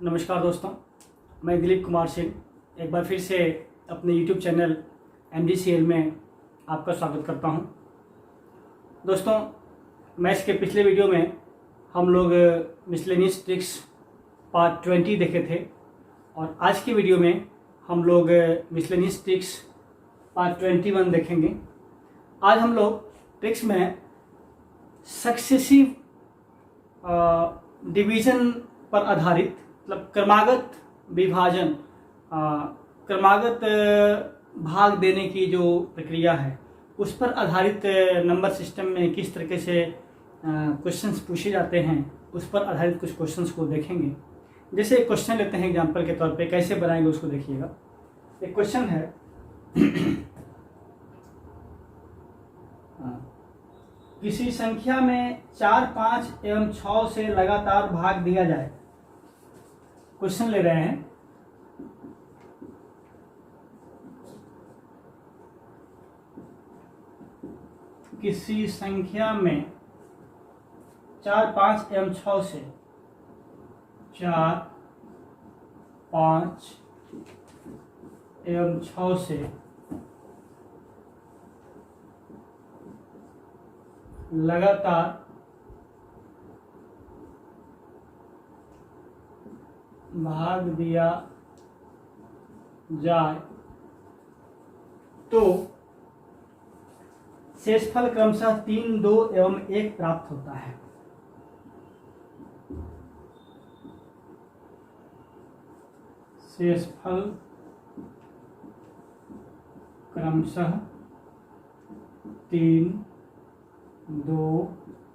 नमस्कार दोस्तों, मैं दिलीप कुमार सिंह एक बार फिर से अपने YouTube चैनल MDCL में आपका स्वागत करता हूं। दोस्तों, मैथ्स के पिछले वीडियो में हम लोग मिसलेनियस ट्रिक्स पार्ट 20 देखे थे और आज की वीडियो में हम लोग मिसलेनियस ट्रिक्स पार्ट 21 देखेंगे। आज हम लोग ट्रिक्स में सक्सेसिव डिवीज़न पर आधारित मतलब क्रमागत विभाजन, क्रमागत भाग देने की जो प्रक्रिया है उस पर आधारित नंबर सिस्टम में किस तरीके से क्वेश्चंस पूछे जाते हैं उस पर आधारित कुछ क्वेश्चंस को देखेंगे। जैसे एक क्वेश्चन लेते हैं एग्जांपल के तौर पे, कैसे बनाएंगे उसको देखिएगा। एक क्वेश्चन है किसी संख्या में 4, 5 एवं 6 से लगातार भाग दिया जाए। क्वेश्चन ले रहे हैं किसी संख्या में 4, 5 एवं 6 से 4, 5 एवं 6 से लगातार भाग दिया जाए तो शेषफल क्रमशः 3, 2 एवं 1 प्राप्त होता है। शेषफल क्रमशः 3, 2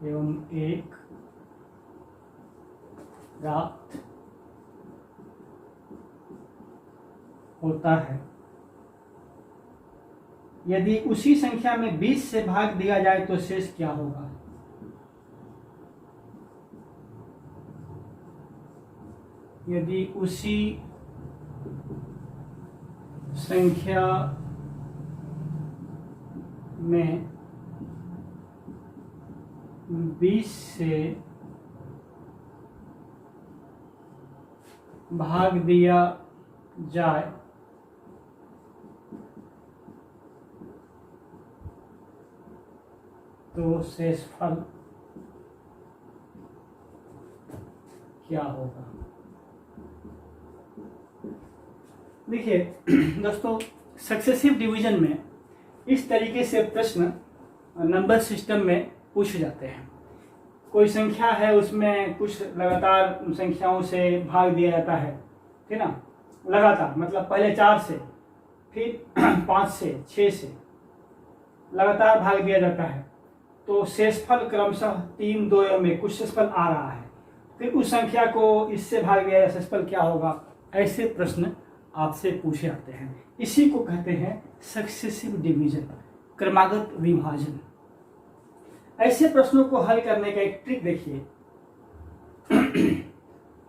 एवं 1 प्राप्त होता है। यदि उसी संख्या में 20 से भाग दिया जाए तो शेष क्या होगा। यदि उसी संख्या में 20 से भाग दिया जाए तो शेषफल क्या होगा। देखिए दोस्तों, सक्सेसिव डिवीजन में इस तरीके से प्रश्न नंबर सिस्टम में पूछे जाते हैं। कोई संख्या है, उसमें कुछ लगातार संख्याओं से भाग दिया जाता है, ठीक ना। लगातार मतलब पहले 4 से, फिर 5 से, 6 से लगातार भाग दिया जाता है तो शेषफल क्रमशः 3, 2 एवं 1 कुछ शेषफल आ रहा है, फिर उस संख्या को इससे भाग दिया जाए, शेषफल क्या होगा। ऐसे प्रश्न आपसे पूछे जाते हैं। इसी को कहते हैं सक्सेसिव डिवीजन, क्रमागत विभाजन। ऐसे प्रश्नों को हल करने का एक ट्रिक देखिए।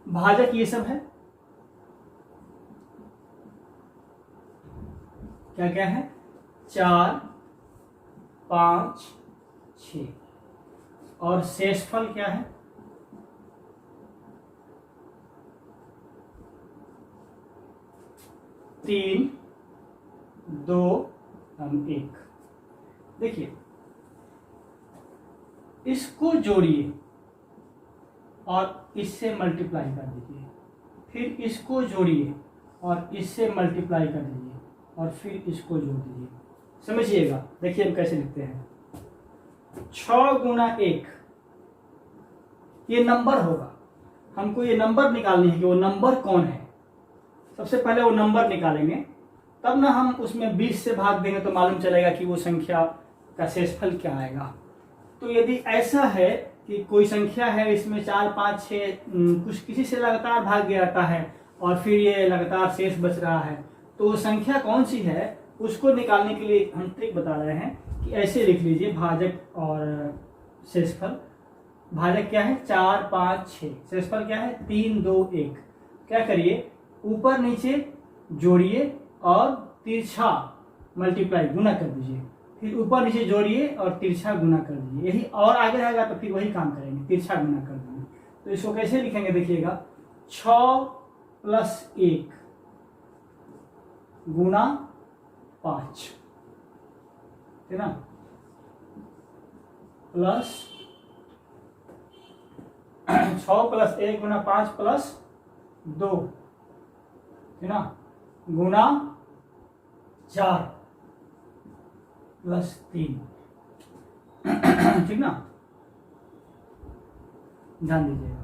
भाजक ये सब है, क्या क्या है, 4, 5, 6 और शेषफल क्या है, 3, 2 एवं 1। देखिए, इसको जोड़िए और इससे मल्टीप्लाई कर दीजिए, फिर इसको जोड़िए और इससे मल्टीप्लाई कर दीजिए और फिर इसको जोड़ दीजिए। समझिएगा, देखिए हम कैसे लिखते हैं। 6 गुना 1 ये नंबर होगा। हमको ये नंबर निकालनी है कि वो नंबर कौन है। सबसे पहले वो नंबर निकालेंगे, तब ना हम उसमें 20 से भाग देंगे तो मालूम चलेगा कि वो संख्या का शेषफल क्या आएगा। तो यदि ऐसा है कि कोई संख्या है, इसमें 4, 5, 6 कुछ किसी से लगातार भाग दिया जाता है और फिर ये लगातार शेष बच रहा है, तो वो संख्या कौन सी है उसको निकालने के लिए हम ट्रिक बता रहे हैं कि ऐसे लिख लीजिए भाजक और शेषफल। भाजक क्या है, 4, 5, 6, शेषफल क्या है, 3, 2, 1। क्या करिए, ऊपर नीचे जोड़िए और तिरछा मल्टीप्लाई गुना कर दीजिए, फिर ऊपर नीचे जोड़िए और तिरछा गुना कर दीजिए। यही और आगे रहेगा तो फिर वही काम करेंगे, तिरछा गुना कर देंगे। तो इसको कैसे लिखेंगे देखिएगा, 6 प्लस 1 गुना 5, है ना, प्लस 6 प्लस 1 गुना 5 प्लस 2, है ना, गुना 4 प्लस 3, ठीक ना, ध्यान दीजिएगा।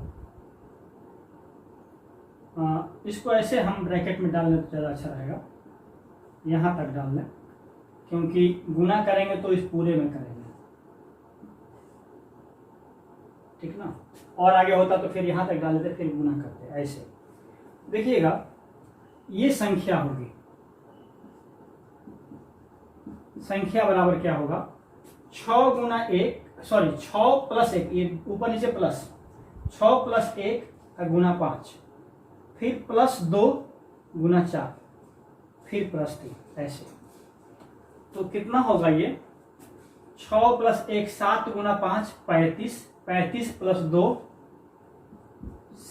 इसको ऐसे हम ब्रैकेट में डाल लें तो ज़्यादा अच्छा रहेगा, यहाँ तक डाल लें, क्योंकि गुना करेंगे तो इस पूरे में करेंगे, ठीक ना, और आगे होता तो फिर यहाँ तक डाल देते, फिर गुना करते। ऐसे देखिएगा, ये संख्या होगी, संख्या बराबर क्या होगा, 6 गुना 1, सॉरी 6 प्लस 1, ये ऊपर नीचे प्लस 6 प्लस 1 गुना 5, फिर प्लस 2 गुना 4, फिर प्लस 3, ऐसे। तो कितना होगा ये, 6 प्लस 1 7 गुना 5 35, 35 प्लस 2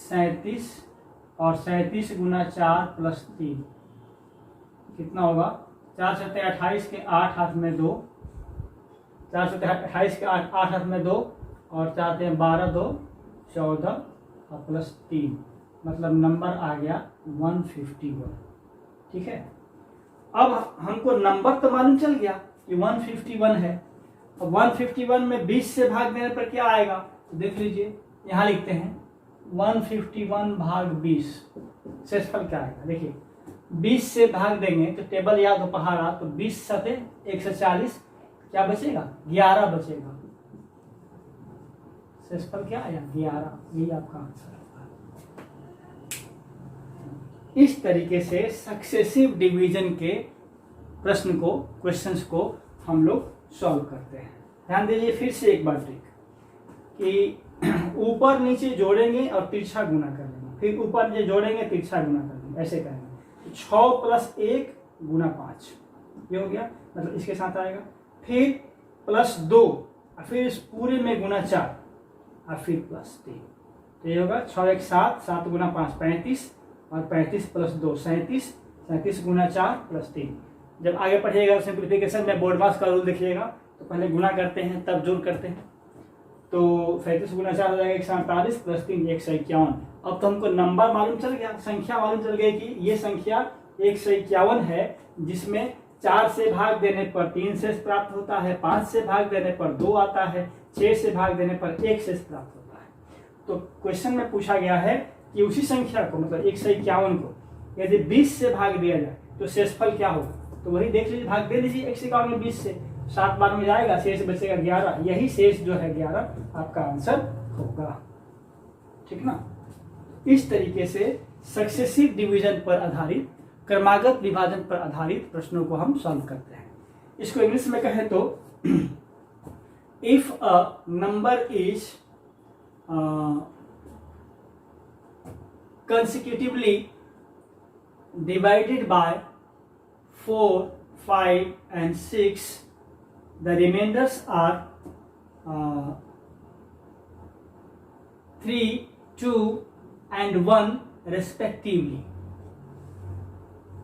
37, और 37 गुना 4 प्लस 3 कितना होगा, 4 7 28 के 8 हाथ में 2, 4 7 28 के 8 हाथ में 2, और 4 3 12 2 14 और प्लस 3, मतलब नंबर आ गया 151, ठीक है। अब हमको नंबर तो मालूम चल गया कि 151 है। अब 151 में 20 से भाग देने पर क्या आएगा, तो देख लीजिए, यहाँ लिखते हैं 151 भाग 20, शेषफल क्या आएगा, देखिए 20 से भाग देंगे तो टेबल याद हो पहाड़ा, तो 20 सते 140, क्या बचेगा, 11 बचेगा, शेषफल क्या आया 11, यही आपका आंसर है। इस तरीके से सक्सेसिव डिवीजन के प्रश्न को, क्वेश्चंस को हम लोग सॉल्व करते हैं। ध्यान दीजिए फिर से एक बार ट्रिक, कि ऊपर नीचे जोड़ेंगे और तिरछा गुना कर लेंगे, फिर ऊपर नीचे जोड़ेंगे तिरछा गुना कर लेंगे, ऐसे करेंगे। 6 प्लस 1 गुना 5, ये हो गया, मतलब इसके साथ आएगा, फिर प्लस 2, और फिर इस पूरे में गुना 4, और फिर प्लस 3, तो ये होगा 6 1 7, 7 गुना 5 35, और 35 प्लस 2 37, 37 गुना 4 प्लस 3। जब आगे पढ़िएगा सिंप्लीफिकेशन में बोर्ड पास का रूल देखिएगा, तो पहले गुना करते हैं तब जोड़ करते हैं, तो 37 गुना 4 हो जाएगा 148 प्लस 3 151। अब तो हमको नंबर मालूम चल गया, संख्या मालूम चल गई कि ये संख्या 151 है, जिसमें 4 से भाग देने पर 3 शेष प्राप्त होता है, 5 से भाग देने पर 2 आता है, 6 से भाग देने पर 1 शेष प्राप्त होता है। तो क्वेश्चन में पूछा गया है कि उसी संख्या को, मतलब 151 को यदि 20 से भाग दिया जाए तो शेषफल क्या होगा, तो वही देख लीजिए, भाग दे लीजिए 151 में 20 से, 7 बार में जाएगा, शेष बचेगा 11, यही शेष जो है 11 आपका आंसर होगा, ठीक ना। इस तरीके से सक्सेसिव डिवीजन पर आधारित, क्रमागत विभाजन पर आधारित प्रश्नों को हम सॉल्व करते हैं। इसको इंग्लिश में कहें तो if a number is consecutively divided by 4, 5 and 6, the remainders are 3, 2 and 1 respectively.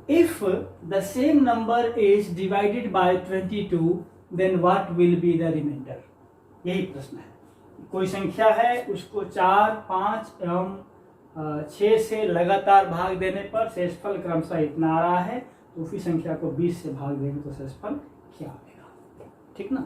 If the same number is divided by 22, then what will be the remainder? यही प्रश्न है। कोई संख्या है, उसको 4, 5 एवं 6 से लगातार भाग देने पर शेषफल क्रमशः इतना आ रहा है, तो उसी संख्या को 20 से भाग देंगे तो शेषफल क्या आएगा, ठीक ना।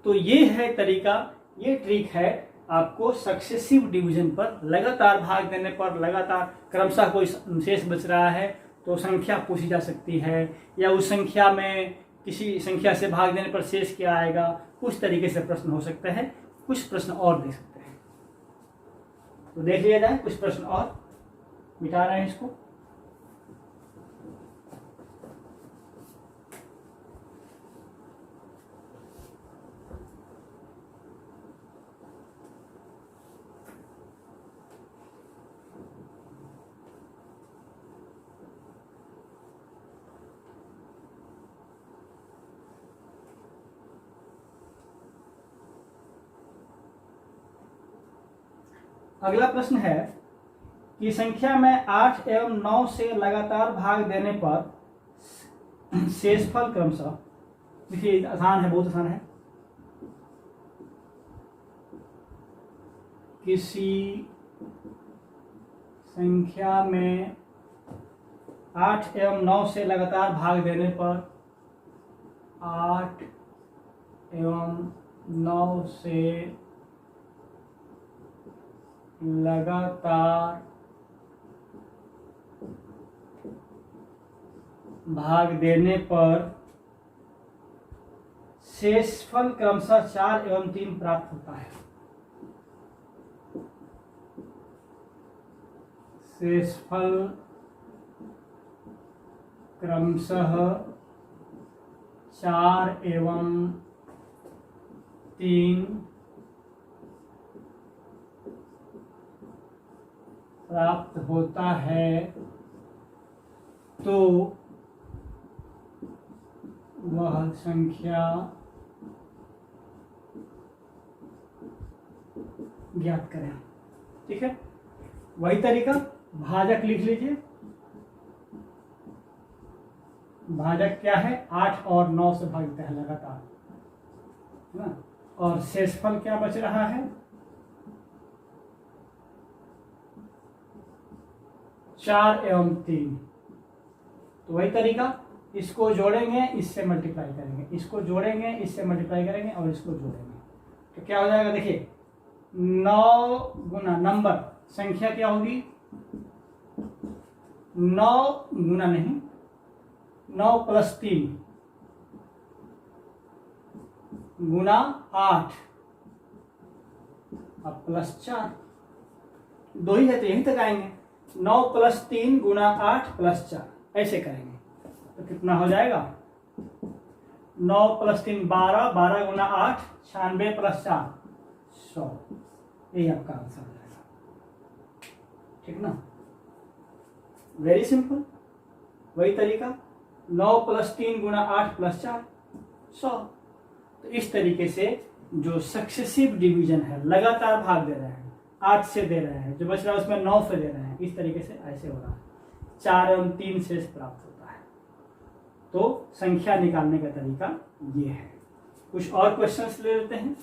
तो ये है तरीका, ये ट्रिक है आपको सक्सेसिव डिवीजन पर, लगातार भाग देने पर, लगातार क्रमशः कोई शेष बच रहा है तो संख्या पूछी जा सकती है, या उस संख्या में किसी संख्या से भाग देने पर शेष क्या आएगा, कुछ तरीके से प्रश्न हो सकते हैं। कुछ प्रश्न और दे सकते हैं, तो देख लिया जाए, कुछ प्रश्न और मिटा रहे हैं इसको। अगला प्रश्न है, कि संख्या में 8 एवं 9 से लगातार भाग देने पर शेषफल क्रमशः, देखिए आसान है, बहुत आसान है। किसी संख्या में 8 एवं 9 से लगातार भाग देने पर 8 एवं 9 से लगातार भाग देने पर शेषफल क्रमशः 4 एवं 3 प्राप्त होता है। शेषफल क्रमशः 4 एवं 3 प्राप्त होता है, तो वह संख्या ज्ञात करें। ठीक है, वही तरीका, भाजक लिख लीजिए। भाजक क्या है? 8 और 9 से भागते हैं लगातार, है ना। और शेषफल क्या बच रहा है? 4 एवं 3। तो वही तरीका, इसको जोड़ेंगे, इससे मल्टीप्लाई करेंगे, इसको जोड़ेंगे, इससे मल्टीप्लाई करेंगे और इसको जोड़ेंगे, तो क्या हो जाएगा? देखिए 9 गुना नंबर, संख्या क्या होगी? 9 गुना नहीं, 9 प्लस 3 गुना 8 अब प्लस 4, 2 ही है तो यहीं तक आएंगे। 9 प्लस 3 गुना 8 प्लस 4, ऐसे करेंगे तो कितना हो जाएगा? 9 प्लस 3 12, 12 गुना 8 96 प्लस 4 100। यही आपका आंसर हो जाएगा। ठीक ना, वेरी सिंपल। वही तरीका, 9 प्लस 3 गुना 8 प्लस 4 100। तो इस तरीके से जो सक्सेसिव डिवीजन है, लगातार भाग दे रहे हैं, 8 से दे रहे हैं, जो बच रहा है उसमें 9 से दे रहे हैं, इस तरीके से ऐसे हो रहा है। 4 एवं 3 शेष प्राप्त होता है। तो संख्या निकालने का तरीका ये है। कुछ और क्वेश्चंस ले लेते हैं,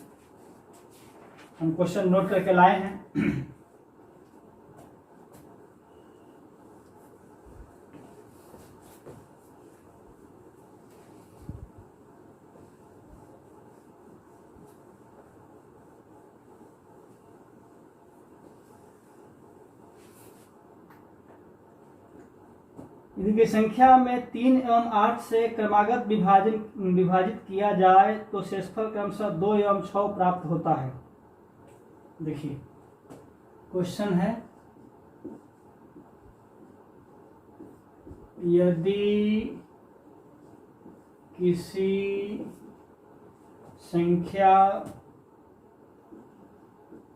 हम क्वेश्चन नोट करके लाए हैं। यदि संख्या में 3 एवं 8 से क्रमागत विभाजित किया जाए तो शेषफल क्रमशः 2 एवं 6 प्राप्त होता है। देखिए क्वेश्चन है, यदि किसी संख्या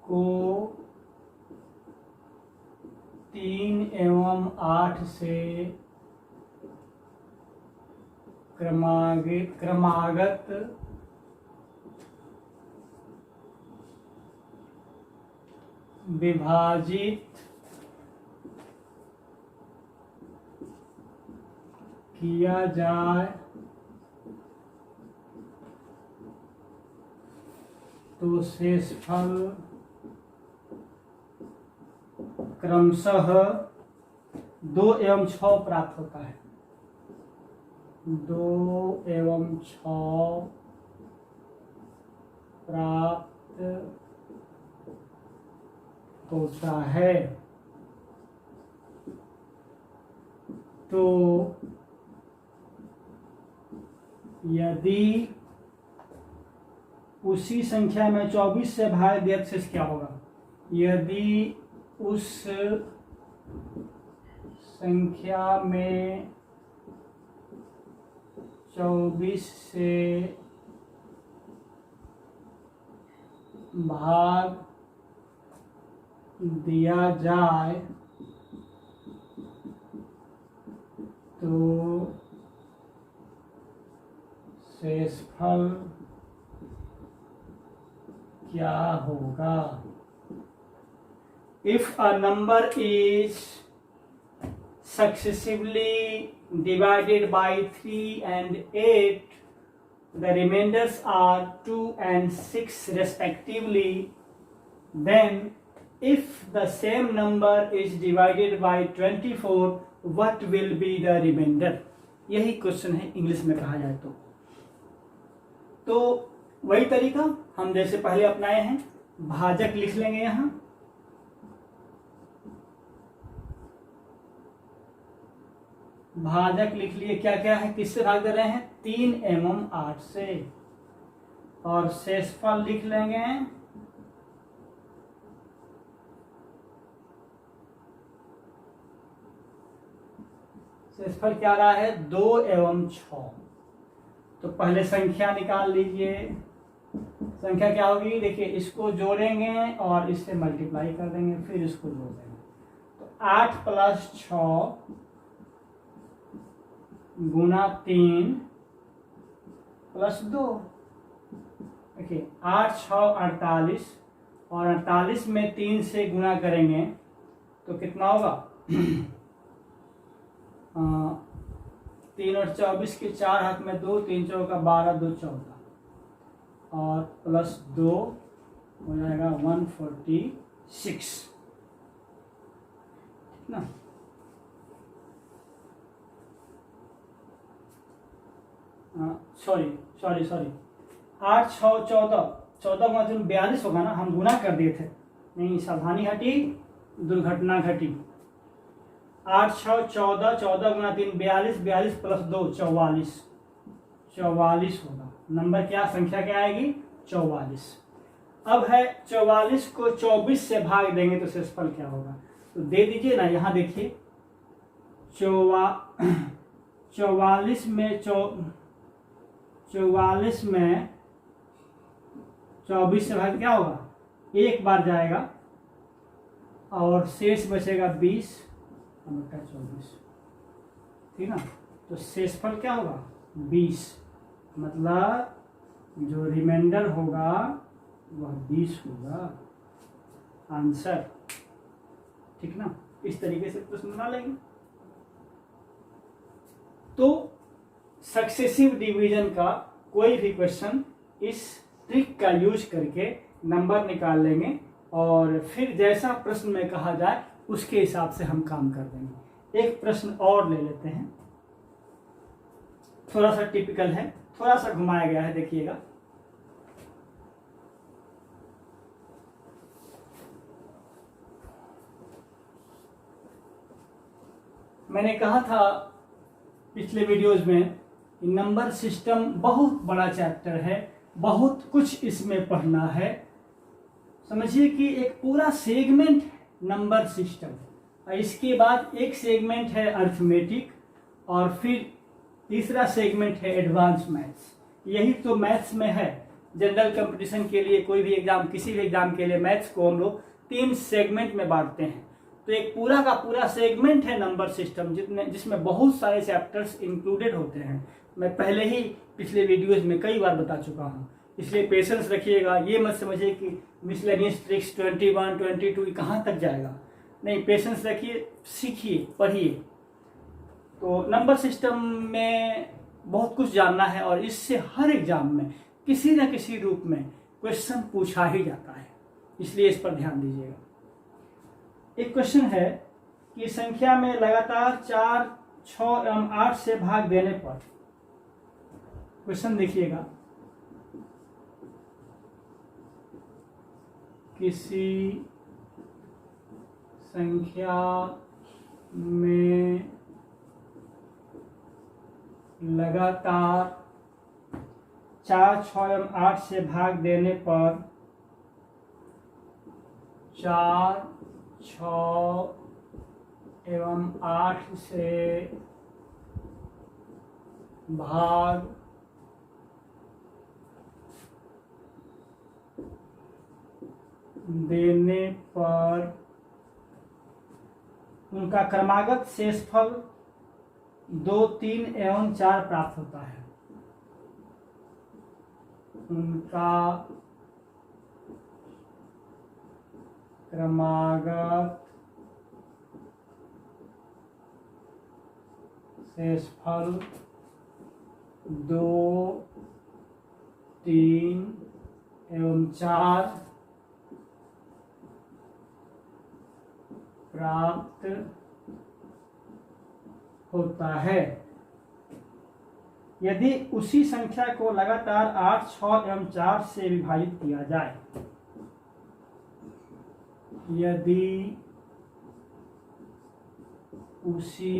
को 3 एवं 8 से क्रमागत विभाजित किया जाए तो शेषफल क्रमशः 2 एवं 6 प्राप्त होता है। 2 एवं 6 प्राप्त होता है। तो यदि उसी संख्या में 24 से भाग दिया तो शेष क्या होगा? यदि उस संख्या में 24 से भाग दिया जाए तो शेषफल क्या होगा? if a number is successively divided by 3 and 8, the remainders are 2 and 6 respectively, then if the same number is divided by 24, what will be the remainder? यही क्वेश्चन है इंग्लिश में कहा जाए तो वही तरीका हम जैसे पहले अपनाए हैं, भाजक लिख लेंगे यहां, भाजक लिख लिए, क्या क्या है, किससे भाग दे रहे हैं, 3 एवं 8 से, और शेषफल लिख लेंगे, शेषफल क्या रहा है, 2 एवं 6। तो पहले संख्या निकाल लीजिए, संख्या क्या होगी, देखिए इसको जोड़ेंगे और इससे मल्टीप्लाई कर देंगे, फिर इसको जोड़ देंगे, तो 8 + 6 गुना 3 + 2, देखिए 8 6 48, और 48 में 3 से गुना करेंगे तो कितना होगा 3 और 24 के 4 हाथ में 2, 3 चौका 12, 2 14, और +2 हो जाएगा 146, ठीक ना। सॉरी 8 6 14, 14 गुना 3 42 होगा ना, हम गुना कर दिए थे, नहीं सावधानी हटी, दुर्घटना घटी। 8 6 14, 14 गुना 3 42, 42 + 2 44, 44 होगा नंबर, क्या संख्या क्या आएगी, 44। अब है 44 को 24 से भाग देंगे तो शेषफल क्या होगा, तो दे दीजिए ना, यहाँ देखिए 44 में 24 से भाग क्या होगा, एक बार जाएगा और शेष बचेगा 20 / 24, ठीक ना। तो शेषफल क्या होगा 20, मतलब जो रिमाइंडर होगा वह 20 होगा आंसर, ठीक ना। इस तरीके से प्रश्न बना लेंगे। तो सक्सेसिव डिवीजन का कोई भी क्वेश्चन इस ट्रिक का यूज करके नंबर निकाल लेंगे, और फिर जैसा प्रश्न में कहा जाए उसके हिसाब से हम काम कर देंगे। एक प्रश्न और ले लेते हैं, थोड़ा सा टिपिकल है, थोड़ा सा घुमाया गया है, देखिएगा। मैंने कहा था पिछले वीडियोज में कि नंबर सिस्टम बहुत बड़ा चैप्टर है, बहुत कुछ इसमें पढ़ना है। समझिए कि एक पूरा सेगमेंट नंबर सिस्टम, और इसके बाद एक सेगमेंट है अर्थमेटिक, और फिर तीसरा सेगमेंट है एडवांस मैथ्स। यही तो मैथ्स में है। जनरल कंपटीशन के लिए, कोई भी एग्जाम, किसी भी एग्जाम के लिए मैथ्स को हम लोग 3 सेगमेंट में बांटते हैं। तो एक पूरा का पूरा सेगमेंट है नंबर सिस्टम, जिसमें बहुत सारे चैप्टर्स इंक्लूडेड होते हैं। मैं पहले ही पिछले वीडियोज में कई बार बता चुका हूँ, इसलिए पेशेंस रखिएगा। ये मत समझिए कि मिसलेनियस ट्रिक्स 21 22 कहाँ तक जाएगा, नहीं, पेशेंस रखिए, सीखिए, पढ़िए। तो नंबर सिस्टम में बहुत कुछ जानना है, और इससे हर एग्जाम में किसी न किसी रूप में क्वेश्चन पूछा ही जाता है, इसलिए इस पर ध्यान दीजिएगा। एक क्वेश्चन है कि संख्या में लगातार 4 6 एवं 8 से भाग देने पर, क्वेश्चन देखिएगा, किसी संख्या में लगातार 4 6 एवं 8 से भाग देने पर 4 6 एवं 8 से भाग देने पर उनका क्रमागत शेषफल 2 3 एवं 4 प्राप्त होता है। उनका क्रमागत शेषफल 2, 3 एवं 4 प्राप्त होता है यदि उसी संख्या को लगातार 8, 6 एवं 4 से विभाजित किया जाए। यदि उसी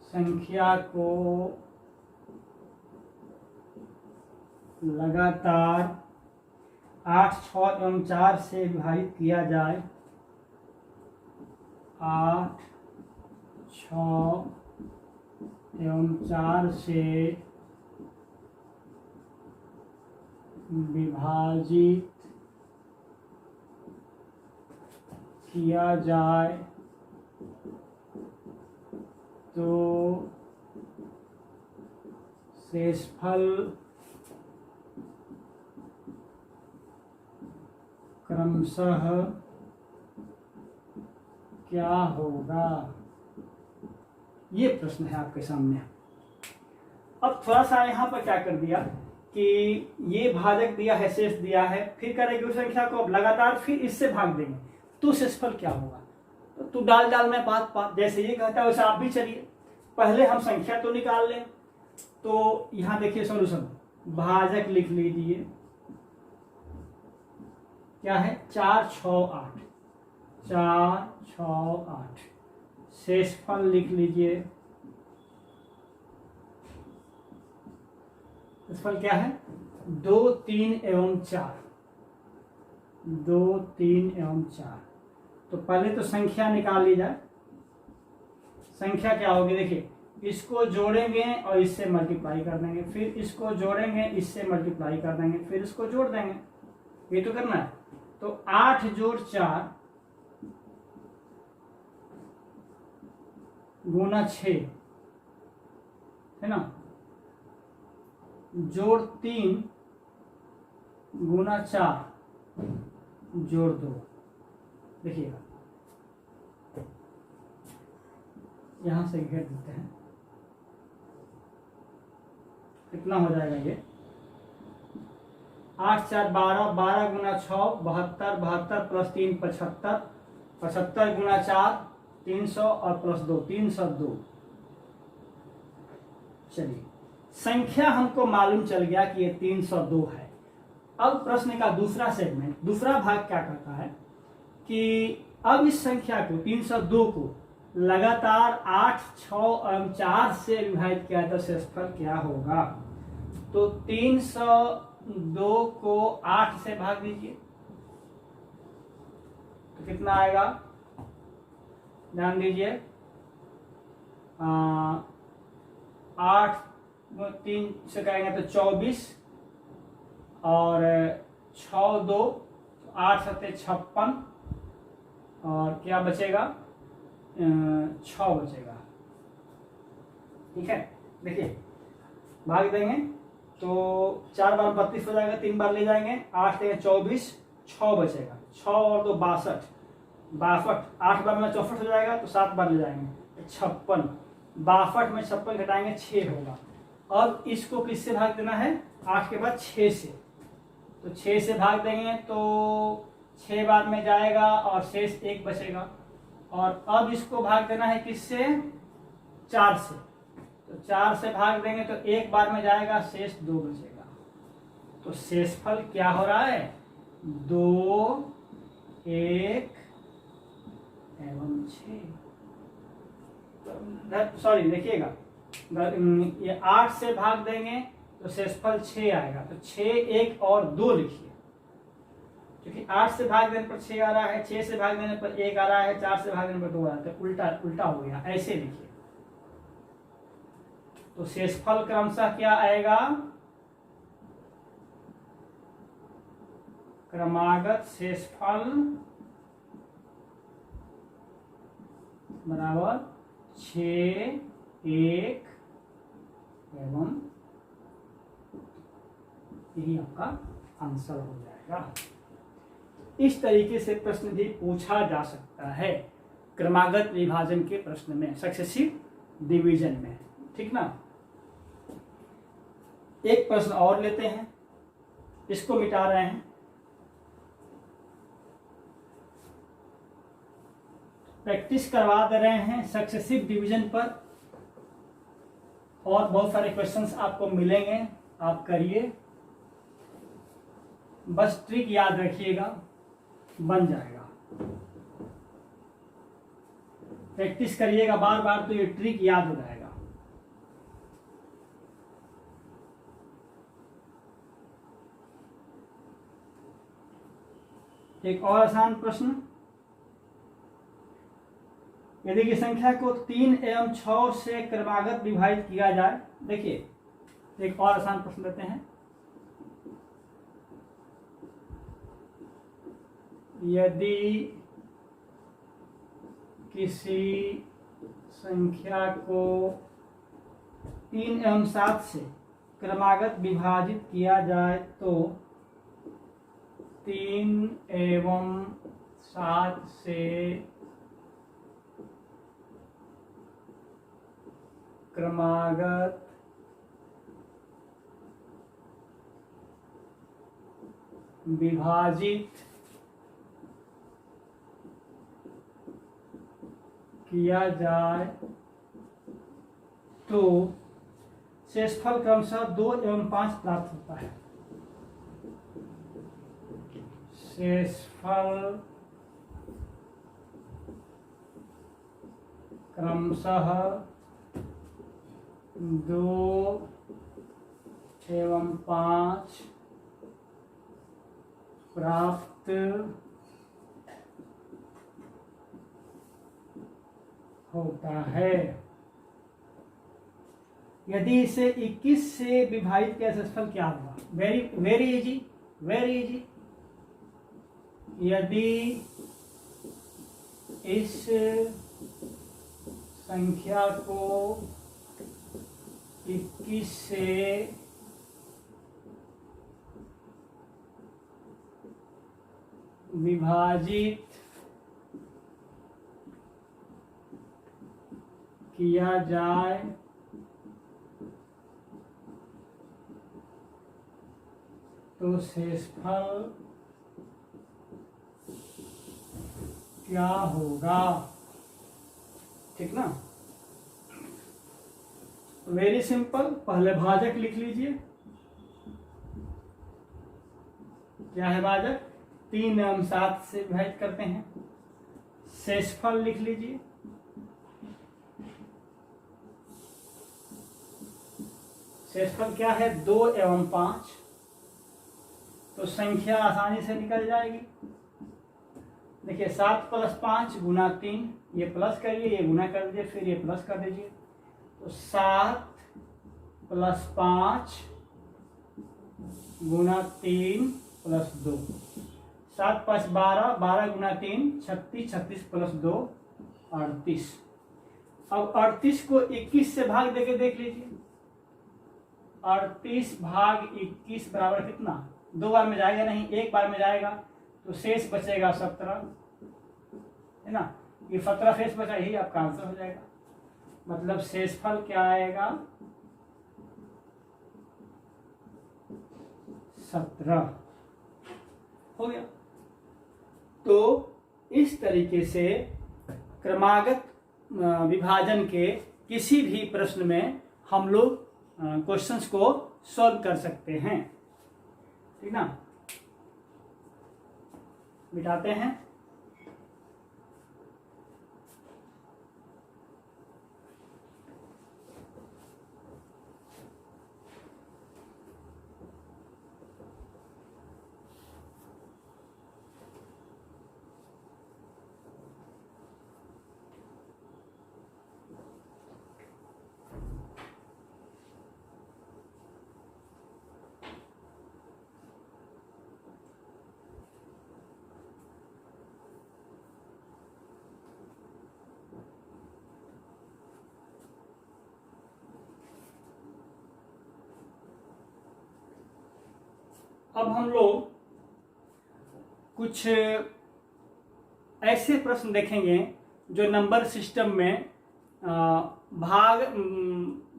संख्या को लगातार 8, 6 एवं 4 से विभाजित किया जाए। 8, 6 एवं 4 से विभाजित किया जाए तो शेषफल क्रमशः क्या होगा? ये प्रश्न है आपके सामने। अब थोड़ा सा यहाँ पर क्या कर दिया कि ये भाजक दिया है, शेष दिया है, फिर करेंगे उस संख्या को अब लगातार फिर इससे भाग देंगे तो शेषफल क्या होगा। तो तू डाल में बात जैसे ये कहता है वैसे आप भी चलिए, पहले हम संख्या तो निकाल लें। तो यहाँ देखिए सॉल्यूशन, भाजक लिख लीजिए क्या है 4, 6, 8, 4, 6, 8। शेषफल लिख लीजिए, शेषफल क्या है 2, 3 एवं 4, 2, 3 एवं 4। तो पहले तो संख्या निकाल ली जाए। संख्या क्या होगी देखिए, इसको जोड़ेंगे और इससे मल्टीप्लाई कर देंगे, फिर इसको जोड़ेंगे इससे मल्टीप्लाई कर देंगे, फिर इसको जोड़ देंगे, ये तो करना है। तो 8 जोड़ 4 गुना 6 है ना, जोड़ 3 गुना 4 जोड़ 2। देखिएगा यहां से घेर देते हैं, कितना हो जाएगा ये 8, 4, 12, 12 गुना 6 72, 72 प्लस 3 75, 75 गुना 4 300 और प्लस 2 302। चलिए संख्या हमको मालूम चल गया कि ये 302 है। अब प्रश्न का दूसरा सेगमेंट, दूसरा भाग क्या कहता है कि अब इस संख्या को 302 को लगातार 8, 6 एवं 4 से विभाजित किया तो शेषफल क्या होगा। तो 302 को 8 से भाग दीजिए तो कितना आएगा, ध्यान दीजिए 8 3 से करेंगे तो 24 और 6 2 8 7 56 और क्या बचेगा 6 बचेगा। ठीक है, देखिए भाग देंगे तो 4 बार 32 हो जाएगा, 3 बार ले जाएंगे 8 देंगे 24, 6 बचेगा, 6 और 2 62, 8 बार में 64 हो जाएगा तो 7 बार ले जाएंगे 56, 62 में 56 घटाएंगे 6 होगा। अब इसको किससे भाग देना है 8 के बाद 6 से, तो 6 से भाग देंगे तो 6 बार में जाएगा और शेष 1 बचेगा। और अब इसको भाग देना है किससे 4 से, तो 4 से भाग देंगे तो 1 बार में जाएगा, शेष 2 बचेगा। तो शेषफल क्या हो रहा है 2, 1 एवं 6। सॉरी देखिएगा, ये 8 से भाग देंगे तो शेषफल 6 आएगा, तो 6 1 और 2 लिखिए, क्योंकि 8 से भाग देने पर 6 आ रहा है, 6 से भाग देने पर 1 आ रहा है, 4 से भाग देने पर 2 आ रहा है, तो उल्टा उल्टा हो गया, ऐसे लिखिए। तो शेषफल क्रमशः क्या आएगा, क्रमागत शेषफल बराबर 6, 1 एवं, यही आपका आंसर हो जाएगा। इस तरीके से प्रश्न भी पूछा जा सकता है क्रमागत विभाजन के प्रश्न में, सक्सेसिव डिवीजन में। ठीक ना। एक प्रश्न और लेते हैं, इसको मिटा रहे हैं। प्रैक्टिस करवा दे रहे हैं सक्सेसिव डिवीजन पर, और बहुत सारे क्वेश्चंस आपको मिलेंगे, आप करिए, बस ट्रिक याद रखिएगा, बन जाएगा। प्रैक्टिस करिएगा बार बार तो ये ट्रिक याद हो जाएगा। एक और आसान प्रश्न, यदि की संख्या को 3 एवं 6 से क्रमागत विभाजित किया जाए। देखिए एक और आसान प्रश्न लेते हैं। यदि किसी संख्या को 3 एवं 7 से क्रमागत विभाजित किया जाए तो 3 एवं 7 से क्रमागत विभाजित किया जाए तो शेषफल क्रमशः 2 एवं 5 प्राप्त होता है। शेषफल क्रमशः 2 एवं 5 प्राप्त होता है। यदि इसे 21 से विभाजित किया शेषफल क्या होगा? Very very easy, very easy. यदि इस संख्या को 21 से विभाजित किया जाए तो शेषफल क्या होगा? ठीक ना। वेरी सिंपल, पहले भाजक लिख लीजिए। क्या है भाजक? 3 एवं 7 से विभाजित करते हैं। शेषफल लिख लीजिए। शेषफल क्या है? 2 एवं 5। तो संख्या आसानी से निकल जाएगी। देखिए 7 + 5 गुना 3, ये प्लस करिए, ये गुना कर दीजिए, फिर ये प्लस कर दीजिए। तो 7 + 5 गुना 3 + 2, 7 × 5 = 12, 12 गुना 3 36, 36 + 2 38। अब 38 को 21 से भाग देके देख लीजिए। 38 भाग 21 बराबर कितना? 2 बार में जाएगा नहीं, 1 बार में जाएगा, तो शेष बचेगा 17, है ना। ये 17 शेष बचा, यही आपका आंसर हो जाएगा। मतलब शेषफल क्या आएगा? 17 हो गया। तो इस तरीके से क्रमागत विभाजन के किसी भी प्रश्न में हम लोग क्वेश्चंस को सॉल्व कर सकते हैं। ठीक ना। मिटाते हैं। अब हम लोग कुछ ऐसे प्रश्न देखेंगे जो नंबर सिस्टम में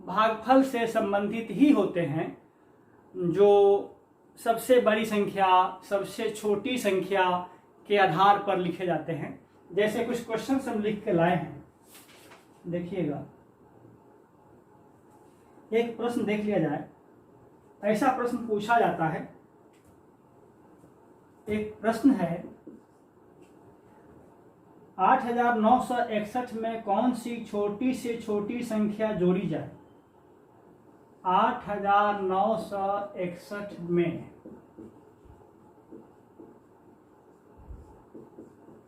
भागफल से संबंधित ही होते हैं, जो सबसे बड़ी संख्या सबसे छोटी संख्या के आधार पर लिखे जाते हैं। जैसे कुछ क्वेश्चन हम लिख के लाए हैं, देखिएगा। एक प्रश्न देख लिया जाए। ऐसा प्रश्न पूछा जाता है, एक प्रश्न है 8961 में कौन सी छोटी से छोटी संख्या जोड़ी जाए। 8961 में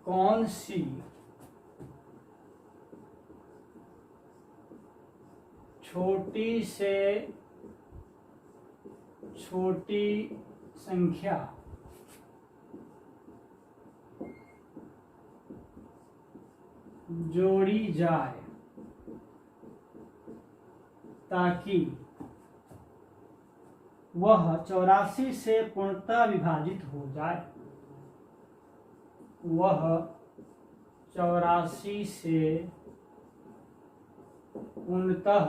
कौन सी छोटी से छोटी संख्या जोड़ी जाए ताकि वह 84 से पूर्णतः विभाजित हो जाए। वह 84 से पूर्णतः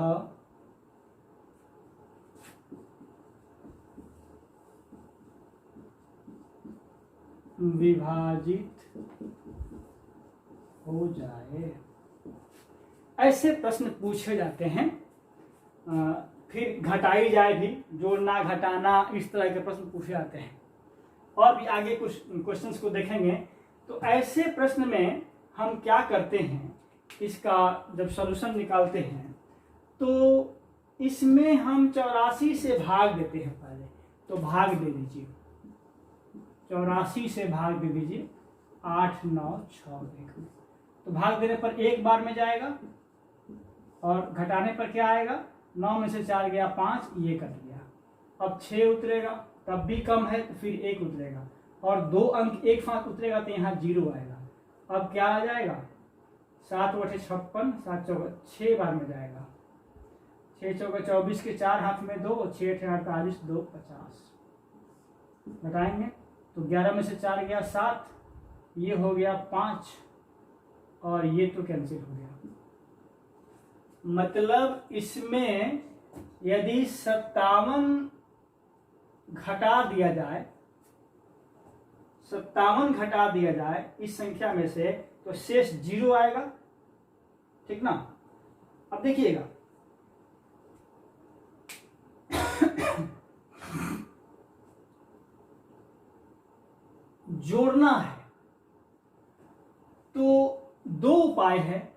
विभाजित हो जाए। ऐसे प्रश्न पूछे जाते हैं। फिर घटाई जाए भी, जोड़ना घटाना, इस तरह के प्रश्न पूछे जाते हैं। और भी आगे कुछ क्वेश्चंस को देखेंगे। तो ऐसे प्रश्न में हम क्या करते हैं, इसका जब सॉल्यूशन निकालते हैं तो इसमें हम 84 से भाग देते हैं पहले। तो भाग दे दीजिए, 84 से भाग दे दीजिए 8 9 6 1 में। तो भाग देने पर एक बार में जाएगा और घटाने पर क्या आएगा, 9 में से 4 गया 5, ये कट गया। अब 6 उतरेगा, तब भी कम है तो फिर 1 उतरेगा, और 2 अंक एक साथ उतरेगा तो यहाँ 0 आएगा। अब क्या आ जाएगा, 7 बटे 56, 7 चौका 6 बार में जाएगा। 6 चौका 24 के 4 हाथ में 2, 6 48 2 50। घटाएंगे तो 11 में से 4 गया 7, ये हो गया 5, और ये तो कैंसिल हो गया। मतलब इसमें यदि 57 घटा दिया जाए, 57 घटा दिया जाए इस संख्या में से, तो शेष 0 आएगा। ठीक ना। अब देखिएगा, जोड़ना है तो 2 उपाय है।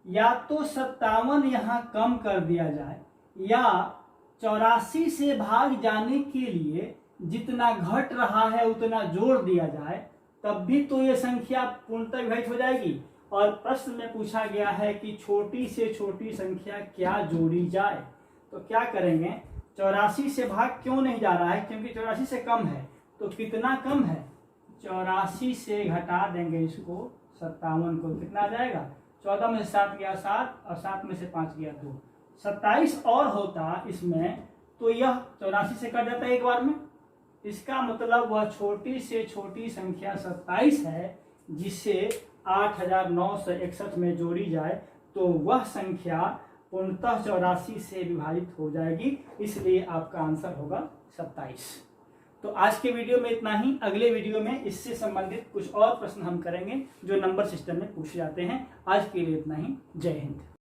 या तो 57 यहां कम कर दिया जाए, या 84 से भाग जाने के लिए जितना घट रहा है उतना जोड़ दिया जाए, तब भी तो ये संख्या पूर्णतः विभाजित हो जाएगी। और प्रश्न में पूछा गया है कि छोटी से छोटी संख्या क्या जोड़ी जाए। तो क्या करेंगे, 84 से भाग क्यों नहीं जा रहा है, क्योंकि 84 से कम है। तो कितना कम है, 84 से घटा देंगे इसको 57 को, कितना आ जाएगा, 14 में से 7 गया 7, और 7 में से 5 गया 2, 27 और होता इसमें, तो यह 84 से कट जाता है एक बार में। इसका मतलब वह छोटी से छोटी संख्या 27 है, जिसे 8961 में जोड़ी जाए तो वह संख्या पूर्णतः 84 से विभाजित हो जाएगी। इसलिए आपका आंसर होगा 27। तो आज के वीडियो में इतना ही। अगले वीडियो में इससे संबंधित कुछ और प्रश्न हम करेंगे जो नंबर सिस्टम में पूछे जाते हैं। आज के लिए इतना ही। जय हिंद।